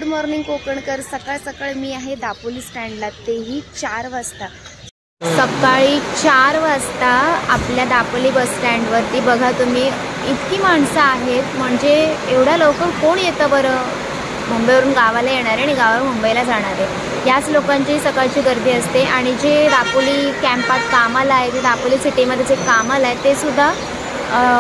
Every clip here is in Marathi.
Good morning कोकणकर। सकाळ सकाळ मी आहे दापोली स्टँडला, तेही 4 वाजता। सकाळी 4 वाजता आपल्या दापोली बस स्टँडवरती बघा तुम्ही, इतकी माणसं आहेत। म्हणजे एवढ्या लवकर कोण येतं बरं? मुंबईवरून गावाला येणार आहे आणि गावावरून मुंबईला जाणार आहे, याच लोकांची सकाळची गर्दी असते। आणि जे दापोली कॅम्पात कामाला आहे, जे दापोली सिटीमध्ये जे कामाला आहे, ते सुद्धा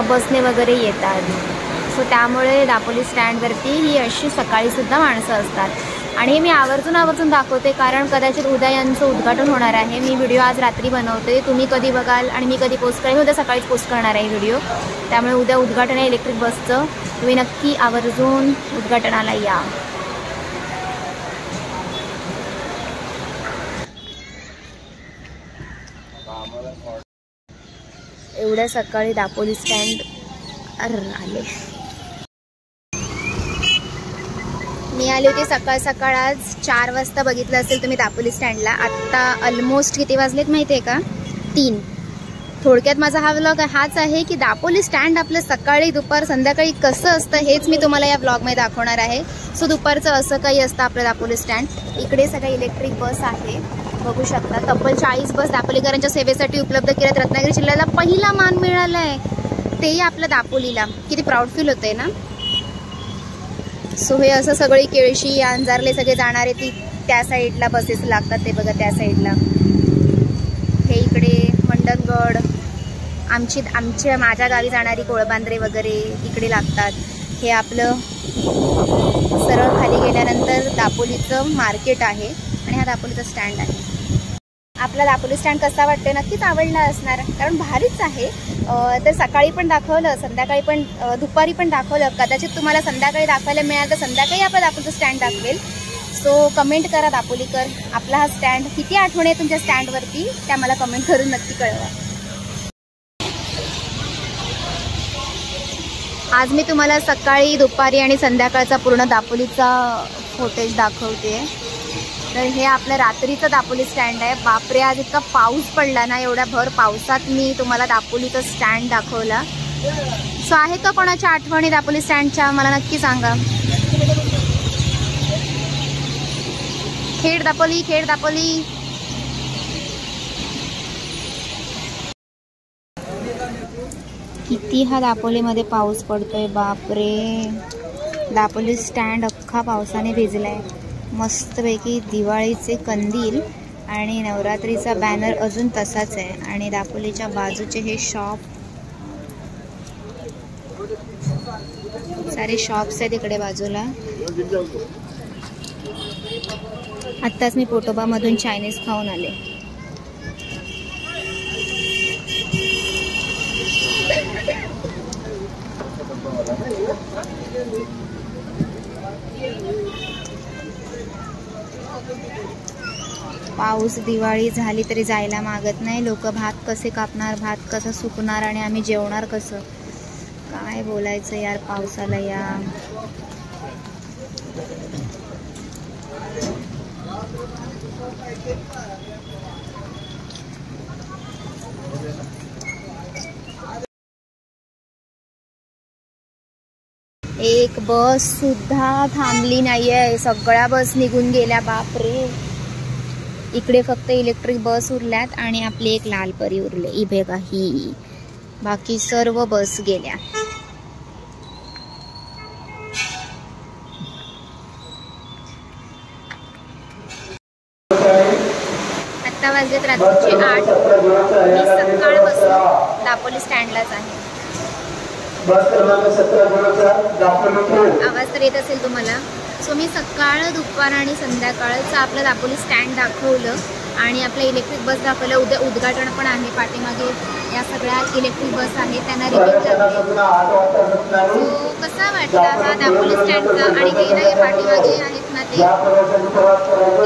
बसने वगैरे येतात। सो त्यामुळे दापोली स्टँडवरती ही अशी सकाळीसुद्धा माणसं असतात। आणि हे मी आवर्जून दाखवते, कारण कदाचित उद्या यांचं उद्घाटन होणार आहे। मी व्हिडिओ आज रात्री बनवते, तुम्ही कधी बघाल आणि मी कधी पोस्ट करेन, उद्या सकाळीच पोस्ट करणार आहे व्हिडिओ। त्यामुळे उद्या उद्घाटन आहे इलेक्ट्रिक बसचं, तुम्ही नक्की आवर्जून उद्घाटनाला या। एवढ्या सकाळी दापोली स्टँड आले। मी आले होते सकाळ सकाळ आज 4 वाजता, बघितलं असेल तुम्ही दापोली स्टँडला। आत्ता ऑलमोस्ट किती वाजलेत माहिती आहे का? 3। थोडक्यात माझा हा व्लॉग हाच आहे की दापोली स्टँड आपलं सकाळी दुपार संध्याकाळी कसं असतं हेच मी तुम्हाला या ब्लॉगमध्ये दाखवणार आहे। सो दुपारचं असं काही असतं आपलं दापोली स्टँड। इकडे सगळ्या इलेक्ट्रिक बस आहे, बघू शकता। तब्बल 40 बस दापोलीकरांच्या सेवेसाठी उपलब्ध केल्यात। रत्नागिरी जिल्ह्याला पहिला मान मिळाला आहे, तेही आपल्या दापोलीला। किती प्राऊड फील होतंय ना। सो हे असं सगळी केळशी अंजारले सगळे जाणारे ती त्या साईडला बसेस लागतात, ते बघा त्या साईडला। हे इकडे मंडणगड, माझ्या गावी जाणारी कोळबांद्रे वगैरे इकडे लागतात। हे आपलं सरळ खाली गेल्यानंतर दापोलीचं मार्केट आहे आणि हा दापोलीचा स्टँड आहे। आपला दापोली स्टँड कसा वाटतोय? नक्कीच आवडला असणार, कारण भारीच आहे। तर सकाळी पण दाखवलं, संध्याकाळी पण, दुपारी पण दाखवलं। कदाचित तुम्हाला संध्याकाळी दाखवायला मिळालं तर संध्याकाळी आपला दापोलीचं स्टँड दाखवेल। सो कमेंट करा दापोलीकर, आपला हा स्टँड किती आठवण आहे तुमच्या स्टँडवरती, त्या मला कमेंट करून नक्की कळवा। आज मी तुम्हाला सकाळी, दुपारी आणि संध्याकाळचा पूर्ण दापोलीचा फुटेज दाखवते। तर हे आपलं रात्रीचं दापोली स्टँड आहे। बापरे, आज इतका पाऊस पडला ना, एवढ्या भर पावसात मी तुम्हाला दापोलीचं स्टँड दाखवला। सो आहे का कोणाच्या आठवणी दापोली स्टँडच्या? मला नक्की सांगा। खेड दापोली, खेड दापोली। किती हा दापोलीमध्ये पाऊस पडतोय, बापरे। दापोली स्टँड अख्खा पावसाने भिजलाय। मस्तपैकी दिवाळीचे कंदील आणि नवरात्रीचा बॅनर अजून तसाच आहे। आणि दापोलीच्या बाजूचे हे शॉप, सारे शॉप्स आहेत इकडे बाजूला। आत्ताच मी पोटोबामधून चायनीज खाऊन आले। पाऊस दिवाळी झाली तरी जायला मागत नाही। लोक भात कसे कापणार, भात कसं सुकणार आणि आम्ही जेवणार कसं? काय बोलायचं यार पावसाला या। एक बस सुद्धा थांबली नाहीये, सगळ्या बस निघून गेल्या। बापरे, इकडे फक्त इलेक्ट्रिक बस उरल्यात आणि आपली एक लाल परी उरले, इभे काही, बाकी सर्व बस गेल्या। आता वाजलेत रात्रीचे 8। मी सकाळपासून दापोली स्टँडलाच आहे। आवाज तर येत असेल तुम्हाला। सो मी सकाळ, दुपार आणि संध्याकाळचं आपलं दापोली स्टँड दाखवलं आणि आपल्या इलेक्ट्रिक बस दाखवलं। उद्या उद्घाटन पण आहे, पाठीमागे या सगळ्या इलेक्ट्रिक बस आहेत, त्यांना रिव्हिल करते। सो कसा वाटला हा दापोली स्टँडचा? आणि हे ना पाठीमागे आहेत ना, ते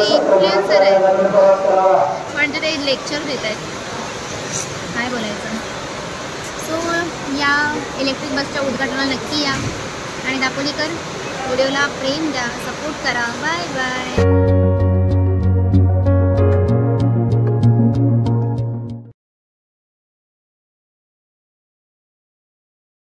इन्फ्लुएन्सर आहेत, म्हणजे ते लेक्चर देत आहेत, काय बोलायचं। सो या इलेक्ट्रिक बसच्या उद्घाटनाला नक्की या आणि दापोलीकर व्हिडिओला प्रेम द्या, सपोर्ट करा। Bye bye.